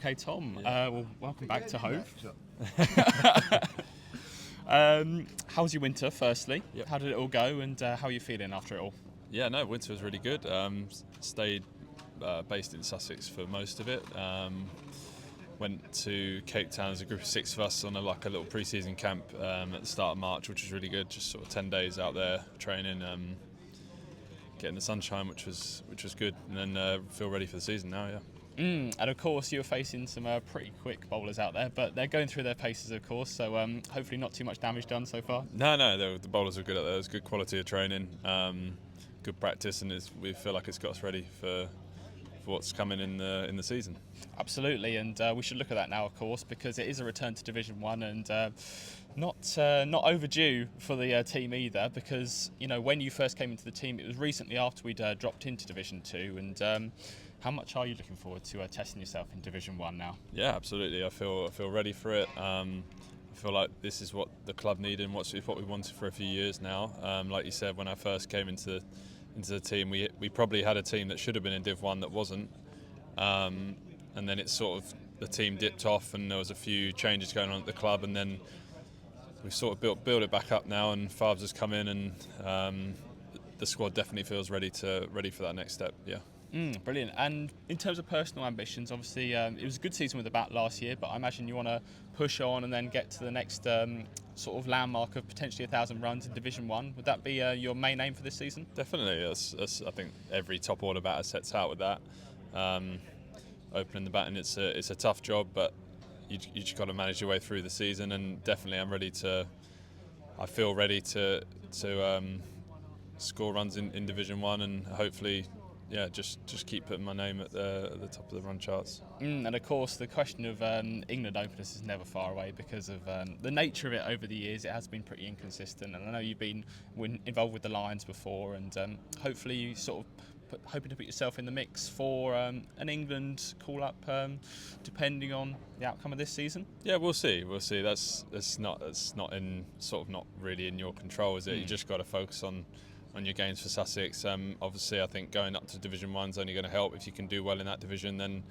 Okay, Tom. Well, welcome back to Hove. How's your winter, firstly? Yep. How did it all go, and how are you feeling after it all? Yeah, no, winter was really good. Stayed based in Sussex for most of it. Went to Cape Town as a group of 6 of us on a little pre-season camp at the start of March, which was really good. Just sort of 10 days out there training, getting the sunshine, which was good, and then feel ready for the season now. Yeah. And of course, you're facing some pretty quick bowlers out there, but they're going through their paces, of course. So hopefully, not too much damage done so far. No, the bowlers are good out there. There's good quality of training, good practice, and we feel like it's got us ready for what's coming in the season. Absolutely, and we should look at that now, of course, because it is a return to Division 1 and not overdue for the team either, because when you first came into the team, it was recently after we'd dropped into Division 2, and how much are you looking forward to testing yourself in Division 1 now? Yeah, absolutely. I feel ready for it. I feel like this is what the club needed and what we wanted for a few years now. Like you said, when I first came into the team, we probably had a team that should have been in Div 1 that wasn't. And then it's sort of the team dipped off, and there was a few changes going on at the club, and then we've sort of built it back up now, and Farbs has come in, and the squad definitely feels ready for that next step. Yeah. Brilliant. And in terms of personal ambitions, obviously it was a good season with the bat last year, but I imagine you want to push on and then get to the next sort of landmark of potentially 1,000 runs in Division 1. Would that be your main aim for this season? Definitely. That's I think every top order batter sets out with that. Opening the batting, it's a tough job, but you just got to manage your way through the season, and definitely I feel ready to score runs in Division 1, and hopefully just keep putting my name at the top of the run charts. And of course, the question of England openers is never far away because of the nature of it over the years. It has been pretty inconsistent, and I know you've been involved with the Lions before, and hopefully you sort of hoping to put yourself in the mix for an England call-up, depending on the outcome of this season. Yeah, we'll see. That's not not really in your control, is it? You just got to focus on your games for Sussex. Obviously, I think going up to Division 1 is only going to help. If you can do well in that division, then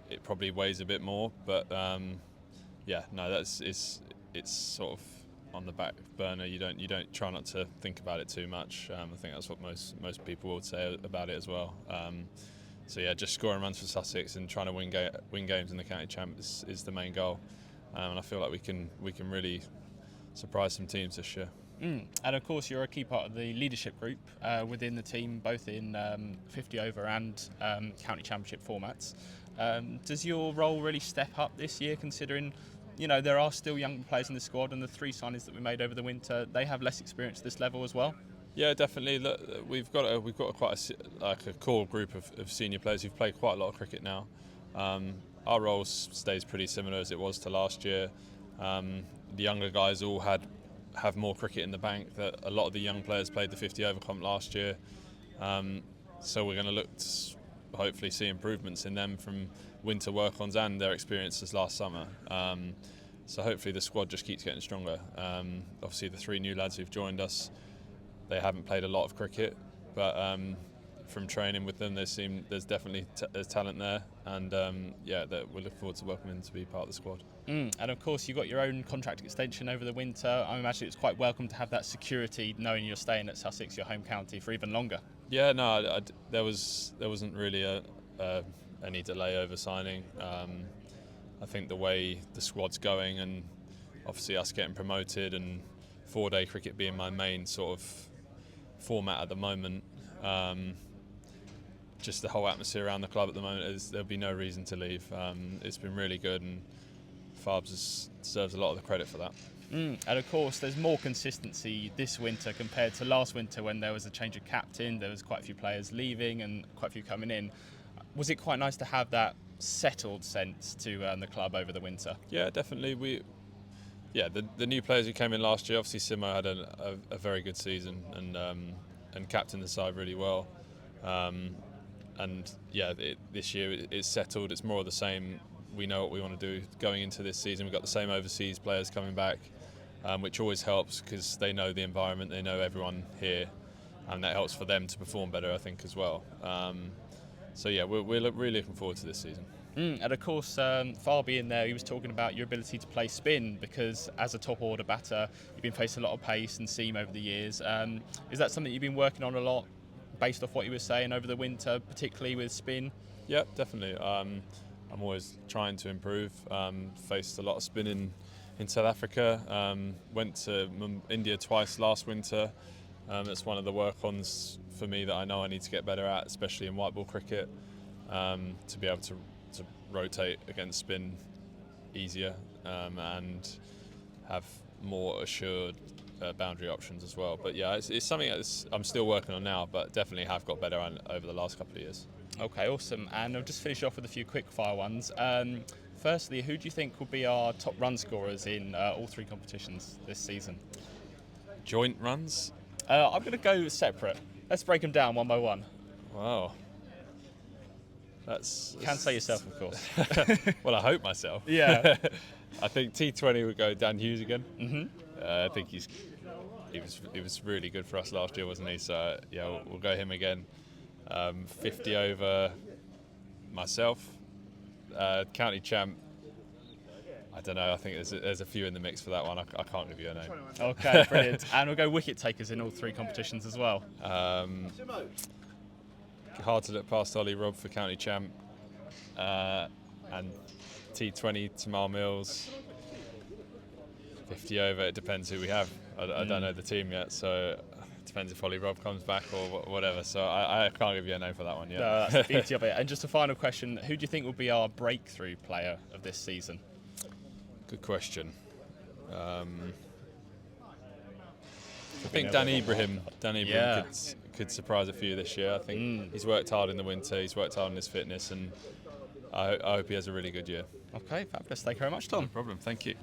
it probably weighs a bit more. But it's sort of on the back burner. You don't try not to think about it too much. I think that's what most people would say about it as well. Just scoring runs for Sussex and trying to win games in the county champ is the main goal. And I feel like we can really surprise some teams this year. And of course, you're a key part of the leadership group within the team, both in 50 over and county championship formats. Does your role really step up this year, considering there are still young players in the squad, and the 3 signings that we made over the winter, they have less experience at this level as well? Yeah, definitely. Look, we've got quite a core group of senior players who've played quite a lot of cricket now. Our role stays pretty similar as it was to last year. The younger guys all have more cricket in the bank. That a lot of the young players played the 50 over comp last year, so we're going to look to hopefully see improvements in them from winter work-ons and their experiences last summer. So hopefully the squad just keeps getting stronger. Obviously the 3 new lads who've joined us, they haven't played a lot of cricket, but from training with them, there's definitely there's talent there, and that we're looking forward to welcoming them to be part of the squad. And of course, you got your own contract extension over the winter. I imagine it's quite welcome to have that security, knowing you're staying at Sussex, your home county, for even longer. Yeah, no, there wasn't really any delay over signing. I think the way the squad's going, and obviously us getting promoted, and 4-day cricket being my main sort of format at the moment. Just the whole atmosphere around the club at the moment, there'll be no reason to leave. It's been really good, and Farbs deserves a lot of the credit for that. And of course, there's more consistency this winter compared to last winter, when there was a change of captain. There was quite a few players leaving and quite a few coming in. Was it quite nice to have that settled sense to the club over the winter? Yeah, definitely. The new players who came in last year, obviously Simo had a very good season, and captained the side really well. This year it's settled. It's more of the same. We know what we want to do going into this season. We've got the same overseas players coming back, which always helps because they know the environment, they know everyone here, and that helps for them to perform better, I think, as well. We're really looking forward to this season. And of course, far being there, he was talking about your ability to play spin because as a top order batter, you've been facing a lot of pace and seam over the years. Is that something you've been working on a lot based off what you were saying over the winter, particularly with spin? Yeah, definitely. I'm always trying to improve. Faced a lot of spin in South Africa. Went to India twice last winter. That's one of the work-ons for me that I know I need to get better at, especially in white ball cricket, to be able to rotate against spin easier and have more assured boundary options as well. But yeah, it's something that I'm still working on now, but definitely have got better over the last couple of years. Okay, awesome. And I'll just finish off with a few quick fire ones. Firstly, who do you think will be our top run scorers in all three competitions this season? Joint runs? I'm going to go separate. Let's break them down one by one. Wow. You can say yourself, of course. Well, I hope myself. Yeah. I think T20 would go Dan Hughes again. Mm-hmm. I think he was really good for us last year, wasn't he? So yeah, we'll go him again. 50 over myself. County champ. I don't know. I think there's a few in the mix for that one. I can't give you a name. Okay, brilliant. And we'll go wicket takers in all three competitions as well. Hard to look past Ollie Robb for county champ, and T20 Tamal Mills. 50 over. It depends who we have. I don't know the team yet, so it depends if Ollie Robb comes back or whatever. So I can't give you a name for that one yet. No, that's the beauty of it. And just a final question: who do you think will be our breakthrough player of this season? Good question. I think Dan Ibrahim could surprise a few this year. I think he's worked hard in the winter, he's worked hard on his fitness, and I hope he has a really good year. Okay, fabulous. Thank you very much, Tom. No problem. Thank you.